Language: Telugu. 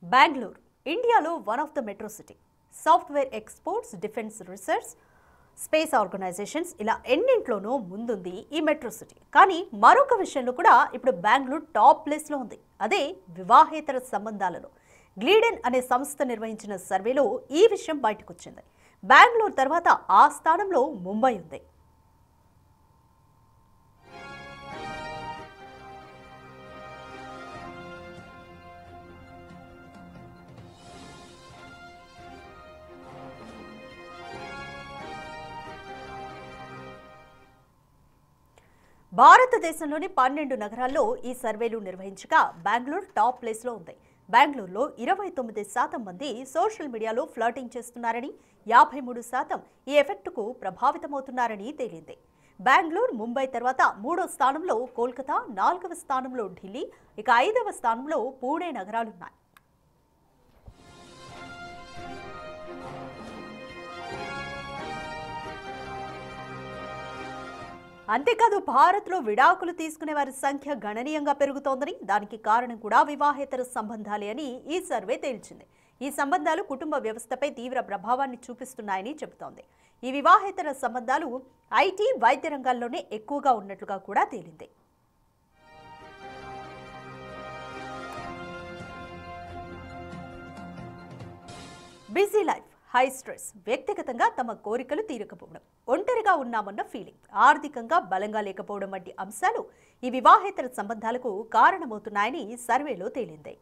బెంగళూరు ఇండియాలో one of the metro city. Software exports, defence research, space organisations ఇలా ఎన్నింట్లోనూ ముందుంది ఈ మెట్రో సిటీ. కానీ మరొక విషయంలో కూడా ఇప్పుడు బెంగళూరు టాప్ ప్లేస్లో ఉంది. అదే వివాహేతర సంబంధాలలో. గ్లీడెన్ అనే సంస్థ నిర్వహించిన సర్వేలో ఈ విషయం బయటకు వచ్చింది. బెంగళూరు తర్వాత ఆ స్థానంలో ముంబై ఉంది. భారతదేశంలోని 12 నగరాల్లో ఈ సర్వేలు నిర్వహించగా బెంగళూరు టాప్ ప్లేస్లో ఉంది. బెంగళూరులో 29% మంది సోషల్ మీడియాలో ఫ్లర్టింగ్ చేస్తున్నారని, 53% ఈ ఎఫెక్ట్కు ప్రభావితమవుతున్నారని తేలింది. బెంగళూరు, ముంబై తర్వాత 3వ స్థానంలో కోల్కతా, 4వ స్థానంలో ఢిల్లీ, ఇక 5వ స్థానంలో పూణే నగరాలున్నాయి. అంతేకాదు భారత్లో విడాకులు తీసుకునే వారి సంఖ్య గణనీయంగా పెరుగుతోందని, దానికి కారణం కూడా వివాహేతర సంబంధాలే అని ఈ సర్వే తేల్చింది. ఈ సంబంధాలు కుటుంబ వ్యవస్థపై తీవ్ర ప్రభావాన్ని చూపిస్తున్నాయని చెబుతోంది. ఈ వివాహేతర సంబంధాలు ఐటీ, వైద్య రంగాల్లోనే ఎక్కువగా ఉన్నట్లుగా కూడా తేలింది. బిజీ లైఫ్, హై స్ట్రెస్, వ్యక్తిగతంగా తమ కోరికలు తీరకపోవడం, ఒంటరిగా ఉన్నామన్న ఫీలింగ్, ఆర్థికంగా బలంగా లేకపోవడం వంటి అంశాలు ఈ వివాహేతర సంబంధాలకు కారణమవుతున్నాయని సర్వేలో తేలింది.